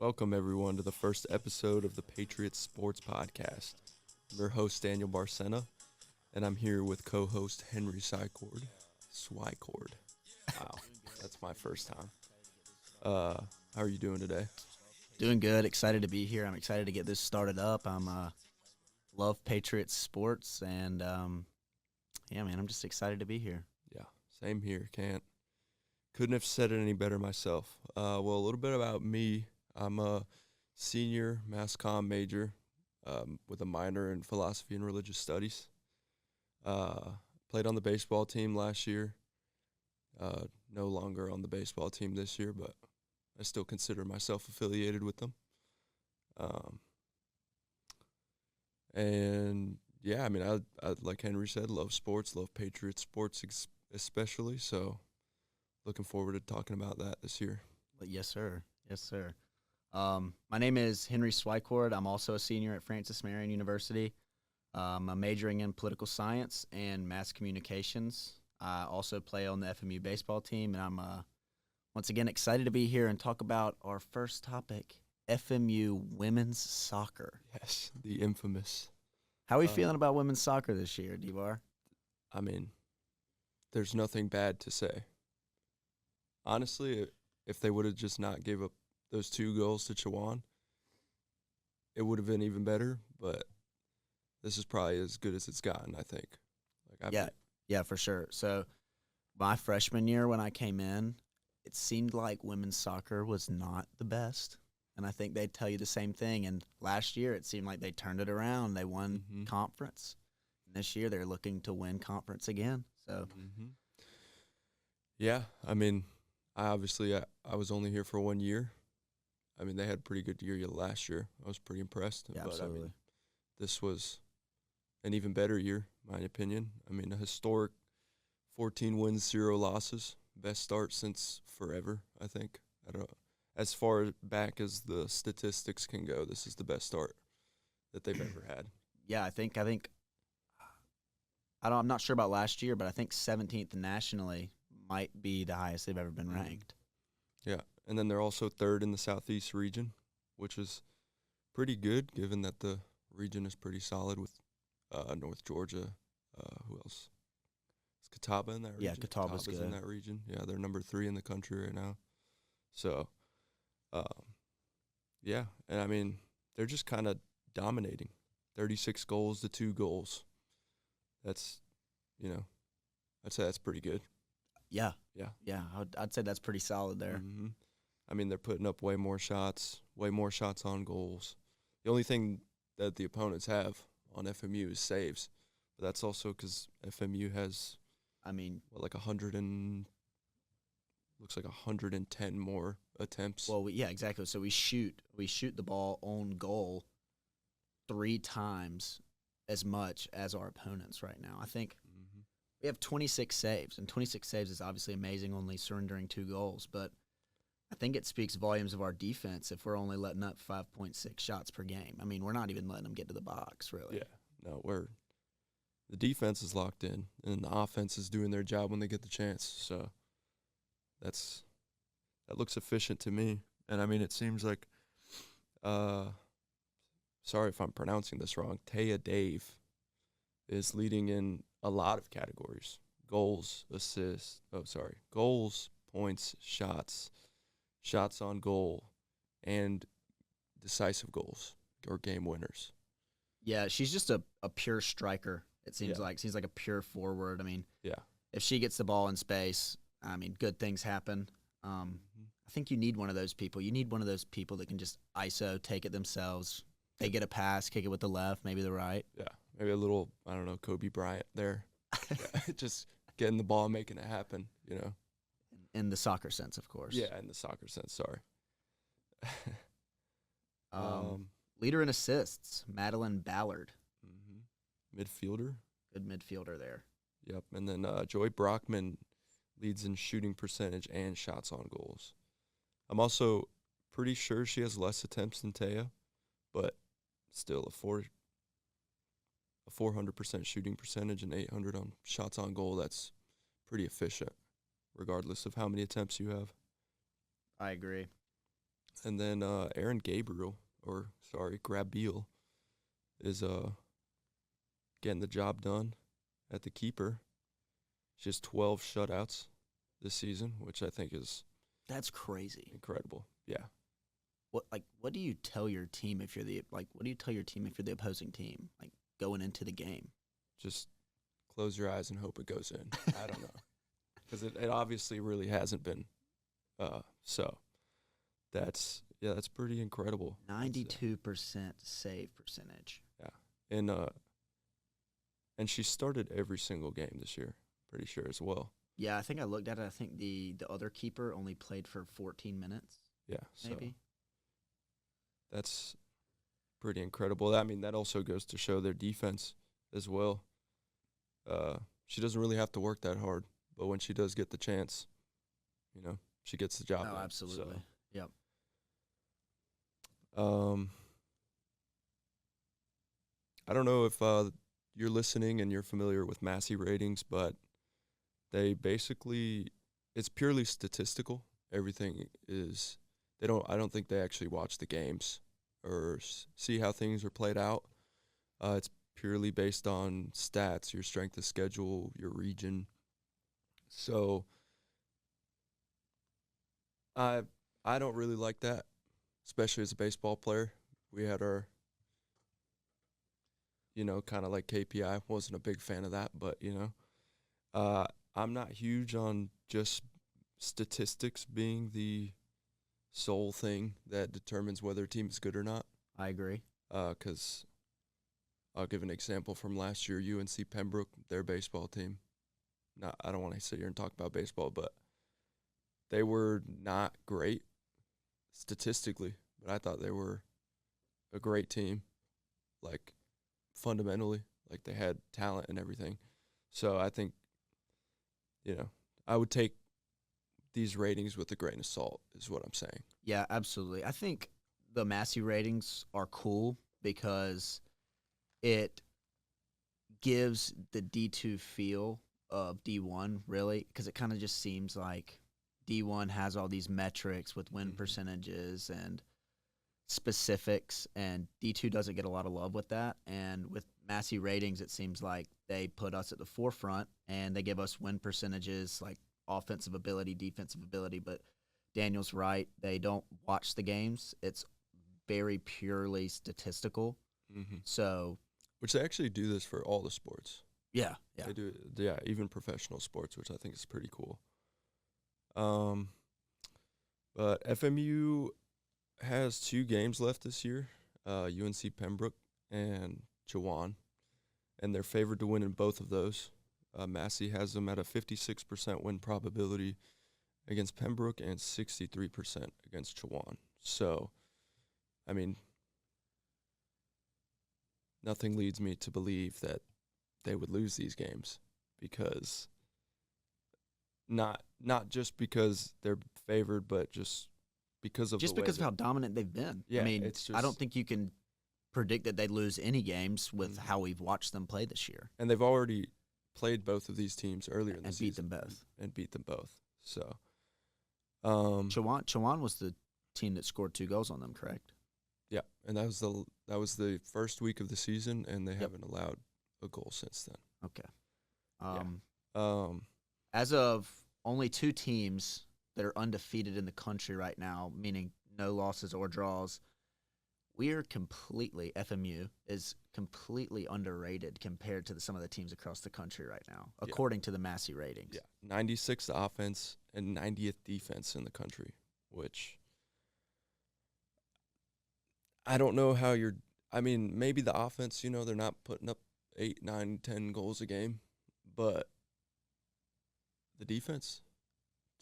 Welcome, everyone, to the first episode of the Patriots Sports Podcast. I'm your host, Daniel Barcena, and I'm here with co-host Henry Swicord. Wow, that's my first time. How are you doing today? Doing good. Excited to be here. I'm excited to get this started up. I'm love Patriots sports, and yeah, man, I'm just excited to be here. Yeah, same here. Couldn't have said it any better myself. Well, a little bit about me. I'm a senior mass comm major with a minor in philosophy and religious studies. Played on the baseball team last year. No longer on the baseball team this year, but I still consider myself affiliated with them. And yeah, I mean, I like Henry said, love sports, love Patriots sports especially. So looking forward to talking about that this year. Yes, sir. Yes, sir. My name is Henry Swicord. I'm also a senior at Francis Marion University. I'm majoring in political science and mass communications. I also play on the FMU baseball team, and I'm once again excited to be here and talk about our first topic, FMU women's soccer. Yes, the infamous. How are we feeling about women's soccer this year, D-Bar? I mean, there's nothing bad to say. Honestly, if they would have just not gave up those 2 goals to Chawan, it would have been even better, but this is probably as good as it's gotten, I think. Yeah, for sure. So my freshman year when I came in, it seemed like women's soccer was not the best. And I think they'd tell you the same thing. And last year, it seemed like they turned it around. They won conference. And this year, they're looking to win conference again. So, yeah, I mean, I was only here for 1 year. I mean, they had a pretty good year last year. I was pretty impressed. yeah, but absolutely. I mean, this was an even better year, in my opinion. I mean, a historic 14 wins, 0 losses. Best start since forever, I think. I don't know. As far back as the statistics can go, this is the best start that they've ever had. Yeah, I'm not sure about last year, but I think 17th nationally might be the highest they've ever been ranked. Yeah, and then they're also 3rd in the Southeast region, which is pretty good given that the region is pretty solid with North Georgia. Who else? Is Catawba in that region? Yeah, Catawba's good. in that region. Yeah, they're number 3 in the country right now. So, yeah, and I mean, they're just kind of dominating. 36 goals to 2 goals. That's, I'd say that's pretty good. Yeah. Yeah. Yeah, I'd say that's pretty solid there. Mm-hmm. I mean, they're putting up way more shots on goals. The only thing that the opponents have on FMU is saves. But that's also because FMU has, like 110 more attempts. Well, yeah, exactly. So we shoot the ball on goal 3 times as much as our opponents right now. I think we have 26 saves, and 26 saves is obviously amazing, only surrendering 2 goals. But I think it speaks volumes of our defense if we're only letting up 5.6 shots per game. I mean, we're not even letting them get to the box, really. Yeah, no, the defense is locked in, and the offense is doing their job when they get the chance. So that looks efficient to me. And, I mean, it seems like, sorry if I'm pronouncing this wrong, Taya Dave is leading in a lot of categories. Goals, points, shots on goal, and decisive goals or game winners. Yeah, she's just a pure striker, it seems like. Seems like a pure forward. I mean, yeah, if she gets the ball in space, I mean, good things happen. I think you need one of those people. You need one of those people that can just ISO, take it themselves. They get a pass, kick it with the left, maybe the right. Yeah, maybe a little, I don't know, Kobe Bryant there. Just getting the ball and making it happen, In the soccer sense, of course. Yeah, in the soccer sense, sorry. Leader in assists, Madeline Ballard. Midfielder. Good midfielder there. Yep, and then Joy Brockman leads in shooting percentage and shots on goals. I'm also pretty sure she has less attempts than Taya, but still a 400% shooting percentage and 800 on shots on goal. That's pretty efficient, regardless of how many attempts you have. I agree. And then Aaron Grabiel is getting the job done at the keeper. She has 12 shutouts this season, which I think is That's crazy. incredible. Yeah. What do you tell your team if you're the opposing team, like going into the game? Just close your eyes and hope it goes in. I don't know. Because it obviously really hasn't been. So that's pretty incredible. 92% save percentage. Yeah. And she started every single game this year, pretty sure as well. Yeah, I think I looked at it. I think the other keeper only played for 14 minutes. Yeah. So Maybe. that's pretty incredible. I mean, that also goes to show their defense as well. She doesn't really have to work that hard, but when she does get the chance, she gets the job Oh, done. absolutely. Yep. I don't know if you're listening and you're familiar with Massey ratings, but they basically, it's purely statistical. Everything is, I don't think they actually watch the games or see how things are played out. It's purely based on stats, your strength of schedule, your region. So I don't really like that, especially as a baseball player. We had our, kind of like KPI. Wasn't a big fan of that, but, I'm not huge on just statistics being the sole thing that determines whether a team is good or not. I agree. Because I'll give an example from last year, UNC Pembroke, their baseball team. I don't want to sit here and talk about baseball, but they were not great statistically, but I thought they were a great team, like fundamentally, like they had talent and everything. So I think, I would take these ratings with a grain of salt is what I'm saying. Yeah, absolutely. I think the Massey ratings are cool because it gives the D2 feel of D1, really, because it kind of just seems like D1 has all these metrics with win percentages and specifics, and D2 doesn't get a lot of love with that. And with Massey ratings, it seems like they put us at the forefront, and they give us win percentages like offensive ability, defensive ability. But Daniel's right. They don't watch the games. It's very purely statistical. Mm-hmm. So, which they actually do this for all the sports. Yeah. They do, even professional sports, which I think is pretty cool. But FMU has 2 games left this year, UNC Pembroke and Chowan, and they're favored to win in both of those. Massey has them at a 56% win probability against Pembroke and 63% against Chowan. So, I mean, nothing leads me to believe that they would lose these games, because not just because they're favored, but just because of how dominant they've been. Yeah, I mean, it's just, I don't think you can predict that they'd lose any games with how we've watched them play this year. And they've already played both of these teams earlier in the season. And beat them both. So, Chowan was the team that scored 2 goals on them, correct? Yeah, and that was the first week of the season, and they haven't allowed a goal since then. Okay. As of only 2 teams that are undefeated in the country right now, meaning no losses or draws, FMU is completely underrated compared to some of the teams across the country right now, according to the Massey ratings. Yeah, 96th offense and 90th defense in the country, which I don't know how maybe the offense, they're not putting up 8, 9, 10 goals a game, but the defense,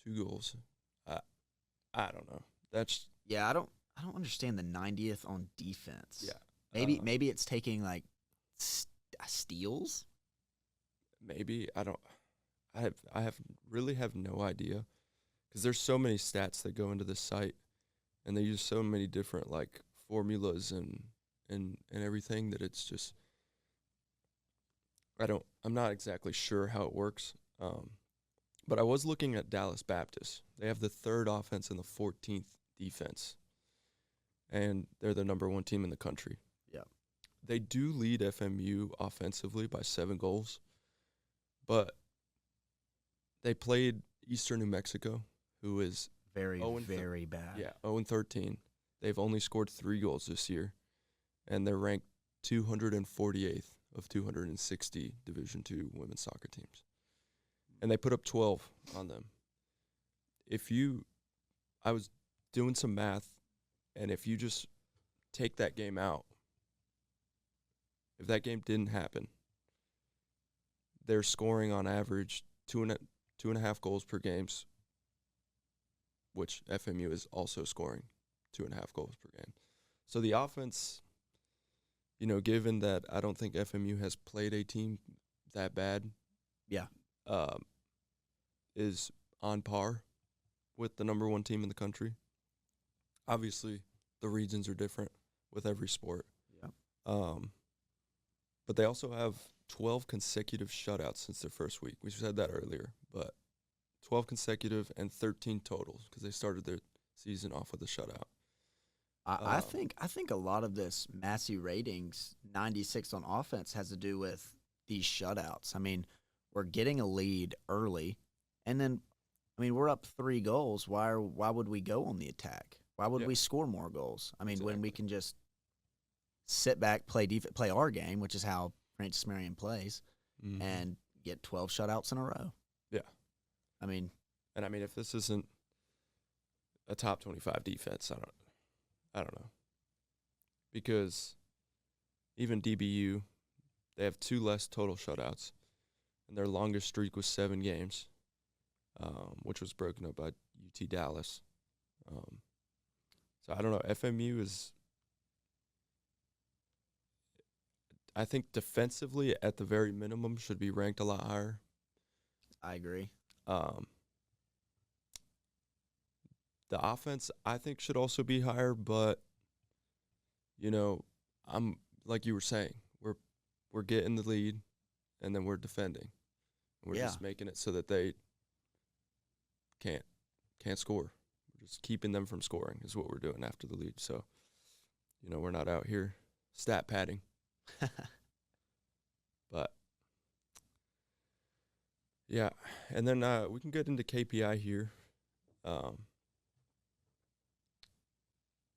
2 goals. I don't know. I don't understand the 90th on defense. Yeah. Maybe it's taking like steals. Maybe I have no idea, because there's so many stats that go into this site, and they use so many different like formulas and everything that it's just I'm not exactly sure how it works. But I was looking at Dallas Baptist. They have the 3rd offense and the 14th defense. and they're the number 1 team in the country. Yeah. They do lead FMU offensively by 7 goals, but they played Eastern New Mexico, who is Very, very bad. 0-13. They've only scored 3 goals this year, and they're ranked 248th of 260 Division II women's soccer teams. And they put up 12 on them. I was doing some math, and if you just take that game out, if that game didn't happen, they're scoring on average 2.5 goals per games, which FMU is also scoring 2.5 goals per game. So the offense, given that I don't think FMU has played a team that bad, is on par with the number 1 team in the country. Obviously, the regions are different with every sport. Yeah. But they also have 12 consecutive shutouts since their first week. We said that earlier, but 12 consecutive and 13 totals because they started their season off with a shutout. I think a lot of this Massey ratings 96 on offense has to do with these shutouts. I mean, we're getting a lead early, and then we're up 3 goals. Why would we go on the attack? Why would we score more goals? When we can just sit back, play our game, which is how Francis Marion plays, and get 12 shutouts in a row. Yeah. If this isn't a top 25 defense, I don't know. Because even DBU, they have 2 less total shutouts, and their longest streak was 7 games, which was broken up by UT Dallas. So I don't know. FMU is, I think defensively at the very minimum should be ranked a lot higher. I agree. The offense, I think, should also be higher, but, I'm like you were saying, we're getting the lead, and then we're defending. We're just making it so that they can't score. We're just keeping them from scoring is what we're doing after the lead. So, we're not out here stat padding. But, yeah. And then we can get into KPI here.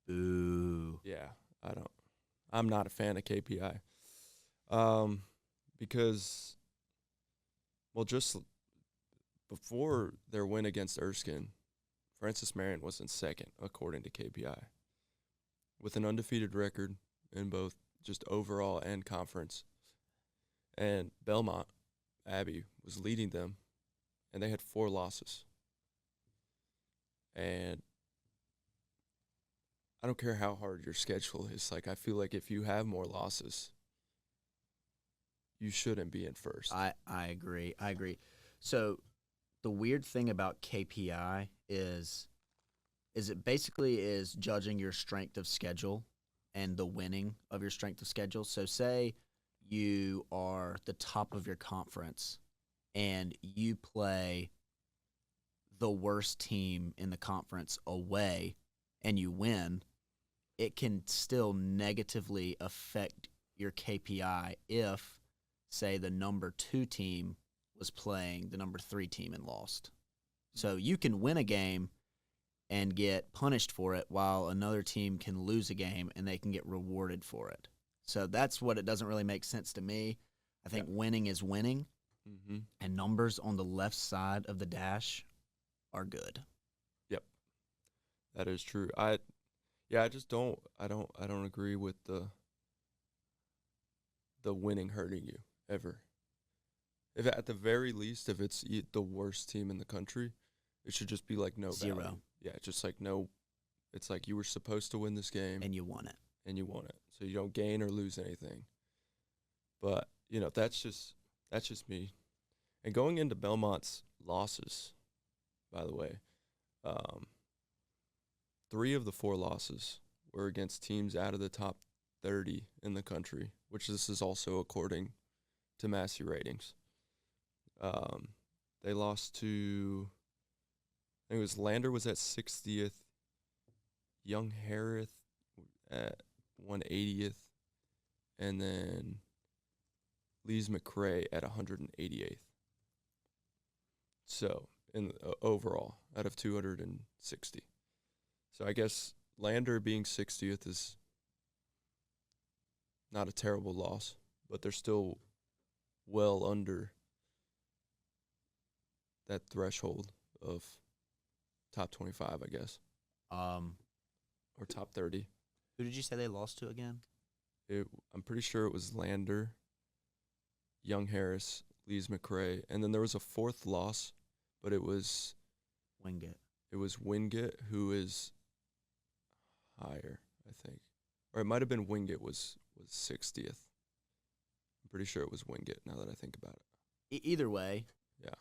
Boo. Yeah, I'm not a fan of KPI. Because, just before their win against Erskine, Francis Marion was in second, according to KPI, with an undefeated record in both just overall and conference. And Belmont, Abbey, was leading them, and they had 4 losses. And I don't care how hard your schedule is. I feel like if you have more losses, you shouldn't be in first. I agree. So the weird thing about KPI is it basically is judging your strength of schedule and the winning of your strength of schedule. So say you are the top of your conference and you play the worst team in the conference away and you win, it can still negatively affect your KPI if, say, the number 2 team was playing the number 3 team and lost. So you can win a game and get punished for it while another team can lose a game and they can get rewarded for it. So that's what it doesn't really make sense to me. I think winning is winning, and numbers on the left side of the dash are good. Yep, that is true. I just don't agree with the winning hurting you ever. If at the very least, if it's the worst team in the country, it should just be like no 0. value. Yeah, just like no. It's like you were supposed to win this game And you won it. So you don't gain or lose anything. But that's just me. And going into Belmont's losses, by the way, 3 of the 4 losses were against teams out of the top 30 in the country, which this is also according to Massey ratings. They lost to, I think it was Lander was at 60th, Young Harris at 180th, and then Lees McRae at 188th. So, in overall, out of 260. So I guess Lander being 60th is not a terrible loss, but they're still well under that threshold of top 25, I guess, or top 30. Who did you say they lost to again? I'm pretty sure it was Lander, Young Harris, Lees McRae, and then there was a fourth loss, but it was Wingate. It was Wingate, who is higher, I think. Or it might have been Wingate was 60th. I'm pretty sure it was Wingate now that I think about it. Either way, yeah,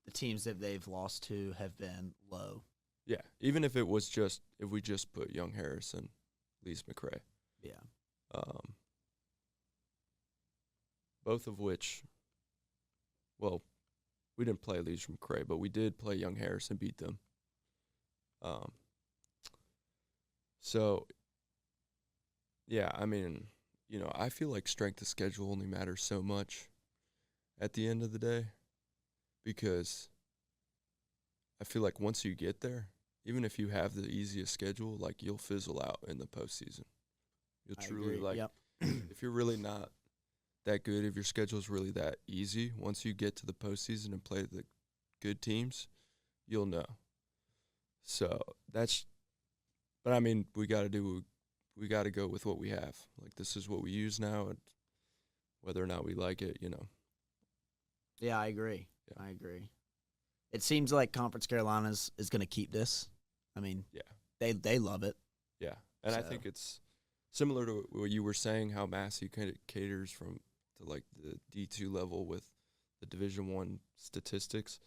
the teams that they've lost to have been low. Yeah, even if we just put Young Harris and Lees McRae. Yeah. Both of which, well, we didn't play Lees McRae, but we did play Young Harris and beat them. So, yeah, I mean, I feel like strength of schedule only matters so much at the end of the day, because I feel like once you get there, even if you have the easiest schedule, like, you'll fizzle out in the postseason. You'll truly, yep. If you're really not that good, if your schedule is really that easy, once you get to the postseason and play the good teams, you'll know. So but I mean, we got to go with what we have. Like, this is what we use now, and whether or not we like it, Yeah, I agree. Yeah. I agree. It seems like Conference Carolinas is going to keep this. I mean, yeah, they love it. Yeah, and I think it's similar to what you were saying, how Massey kind of caters to like the D2 level with the Division I statistics.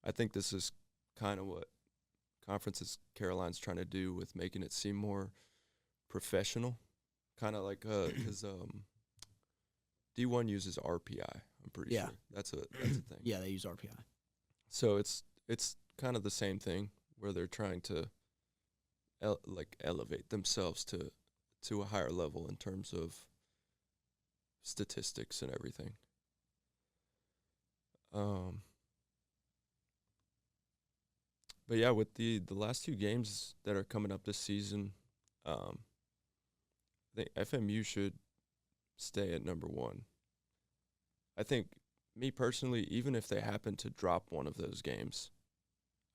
I think this is kind of what Conference Caroline's trying to do with making it seem more professional, kind of like because D1 uses RPI. I'm pretty sure that's a thing. Yeah, they use RPI. So it's kind of the same thing where they're trying to elevate themselves to a higher level in terms of statistics and everything. But yeah, with the last two games that are coming up this season, I think FMU should stay at number one. I think, me personally, even if they happen to drop one of those games,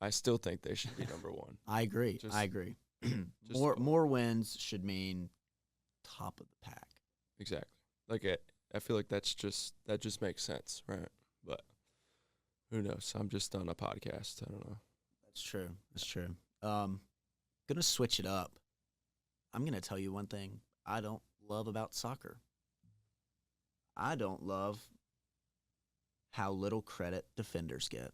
I still think they should be number one. I agree. I agree. More wins should mean top of the pack. Exactly. Like, I feel like that just makes sense, right? But who knows? I'm just on a podcast. I don't know. That's true. That's true. Gonna switch it up. I'm gonna tell you one thing I don't love about soccer. I don't love how little credit defenders get.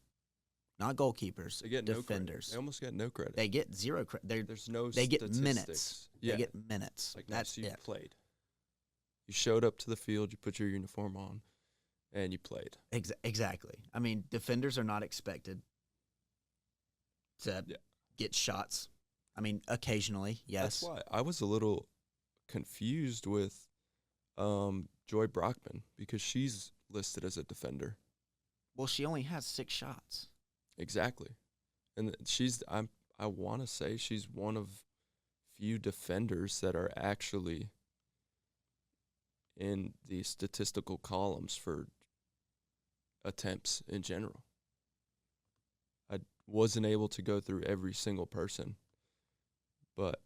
Not goalkeepers. They get defenders. They almost get no credit. They get zero credit. There's no. They get statistics. minutes. Yeah. They get minutes. Like, that's no, so you it. played. You showed up to the field. You put your uniform on, and you played. Exactly. I mean, defenders are not expected to get shots. I mean, occasionally, yes. That's why I was a little confused with Joy Brockman, because she's listed as a defender. Well, she only has 6 shots. Exactly. And I want to say she's one of few defenders that are actually in the statistical columns for attempts in general. I wasn't able to go through every single person, but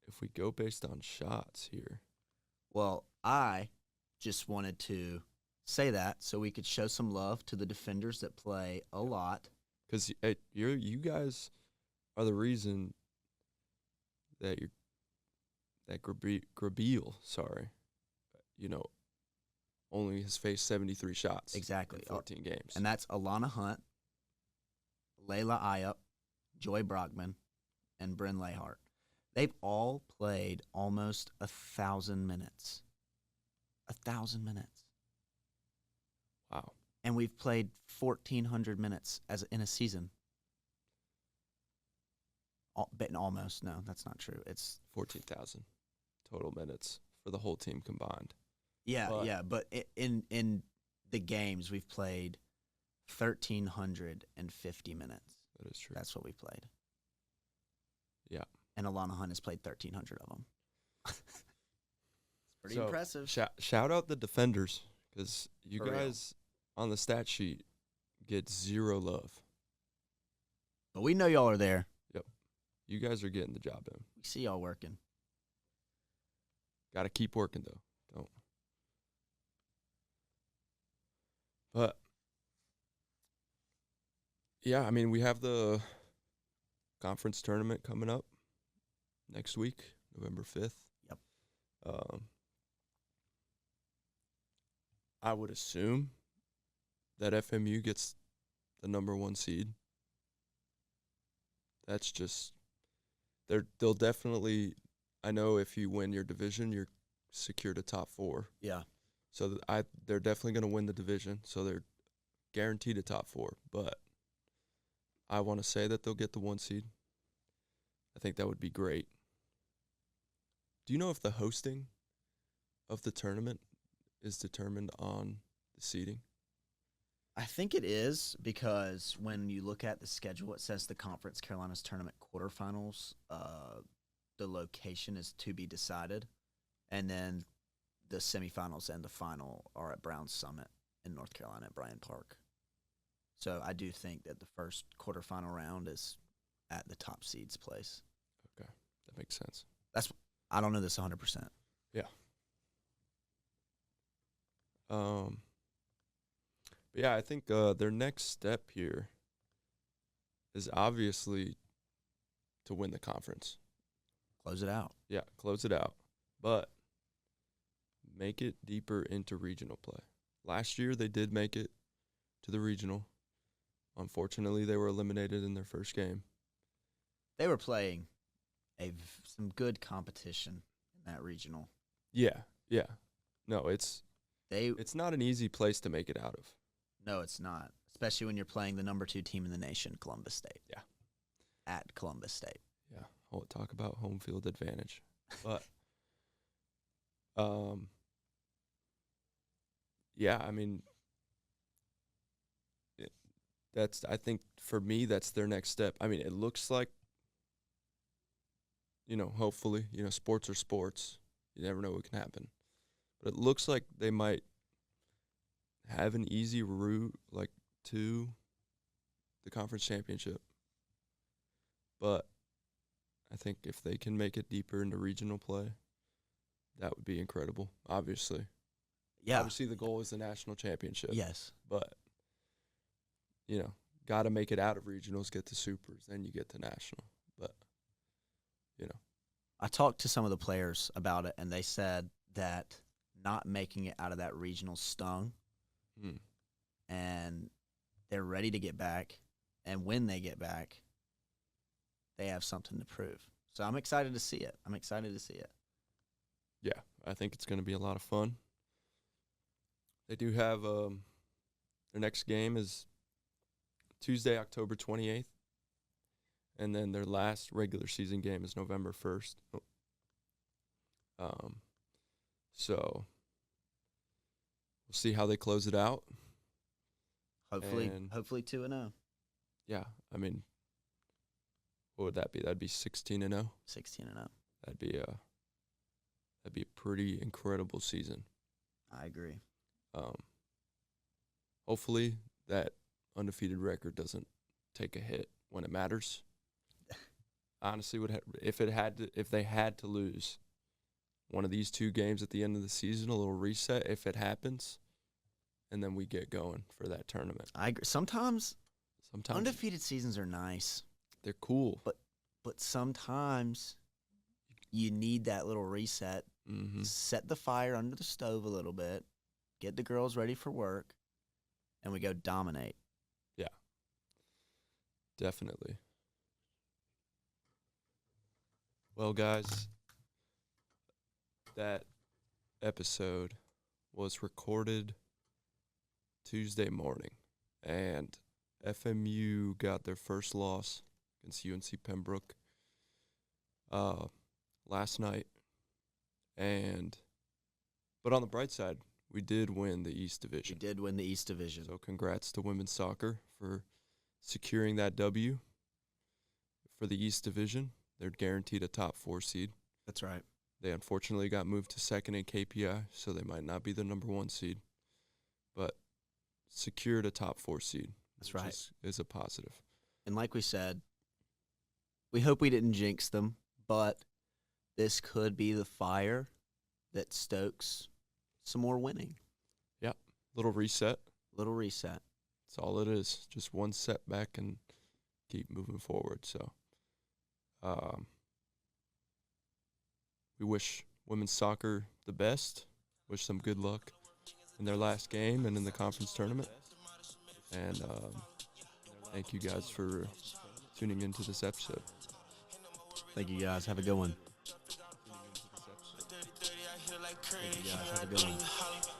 if we go based on shots here. Well, I just wanted to say that so we could show some love to the defenders that play a lot. Because you guys are the reason that Grabiel, only has faced 73 shots. Exactly. In 14 games. And that's Alana Hunt, Layla Ayup, Joy Brockman, and Bryn Lahart. They've all played almost 1,000 minutes. 1,000 minutes. Wow. And we've played 1,400 minutes in a season. Almost. No, that's not true. It's 14,000 total minutes for the whole team combined. But in the games we've played 1,350 minutes. That is true. That's what we played. Yeah. And Alana Hunt has played 1,300 of them. It's pretty So, impressive. Shout out the defenders, because you For real. guys on the stat sheet get zero love. But we know y'all are there. You guys are getting the job done. We see y'all working. Got to keep working, though. Don't. But, yeah, I mean, we have the conference tournament coming up next week, November 5th. Yep. I would assume that FMU gets the number 1 seed. That's just they'll definitely. I know if you win your division, you're secured a top 4. Yeah. So they're definitely going to win the division. So they're guaranteed a top 4. But I want to say that they'll get the 1 seed. I think that would be great. Do you know if the hosting of the tournament is determined on the seeding? I think it is, because when you look at the schedule, it says the Conference Carolinas Tournament quarterfinals. The location is to be decided, and then the semifinals and the final are at Brown Summit in North Carolina at Bryant Park. So I do think that the first quarterfinal round is at the top seed's place. Okay, that makes sense. I don't know this 100%. Yeah. But yeah, I think their next step here is obviously to win the conference. Close it out. Yeah, close it out. But make it deeper into regional play. Last year, they did make it to the regional. Unfortunately, they were eliminated in their first game. They were playing some good competition in that regional. Yeah. No, it's They not an easy place to make it out of. No, it's not, especially when you're playing the number 2 team in the nation, Columbus State. Yeah. At Columbus State. Yeah, we'll talk about home field advantage. But, yeah, I mean, I think for me, that's their next step. I mean, it looks like, hopefully, sports are sports. You never know what can happen. But it looks like they might have an easy route, to the conference championship. But I think if they can make it deeper into regional play, that would be incredible, obviously. Yeah. Obviously, the goal is the national championship. Yes. But, got to make it out of regionals, get to supers, then you get to national. But, I talked to some of the players about it, and they said that not making it out of that regional stung, and they're ready to get back. And when they get back, they have something to prove. So I'm excited to see it. Yeah, I think it's going to be a lot of fun. They do have their next game is Tuesday, October 28th. And then their last regular season game is November 1st. So we'll see how they close it out. Hopefully 2-0. Yeah, I mean, what would that be? That'd be 16-0. 16-0. That'd be a pretty incredible season. I agree. Hopefully that undefeated record doesn't take a hit when it matters. Honestly, if they had to lose one of these 2 games at the end of the season, a little reset, if it happens, and then we get going for that tournament. I agree. Sometimes undefeated seasons are nice. They're cool. But sometimes you need that little reset. Mm-hmm. Set the fire under the stove a little bit. Get the girls ready for work. And we go dominate. Yeah. Definitely. Well, guys, that episode was recorded Tuesday morning, and FMU got their first loss against UNC Pembroke last night, but on the bright side, we did win the East We Division. did win the East Division. So congrats to women's soccer for securing that W for the East Division. They're guaranteed a top 4 seed. That's right. They unfortunately got moved to second in KPI, so they might not be the number 1 seed, but secured a top 4 seed. That's which right. is a positive. And like we said, we hope we didn't jinx them, but this could be the fire that stokes some more winning. Little reset. Little reset. That's all it is. Just one setback and keep moving forward. So we wish women's soccer the best. Wish them good luck in their last game and in the conference tournament. And thank you guys for tuning into this episode. Thank you guys. Have a good one. Thank you guys. Have a good one.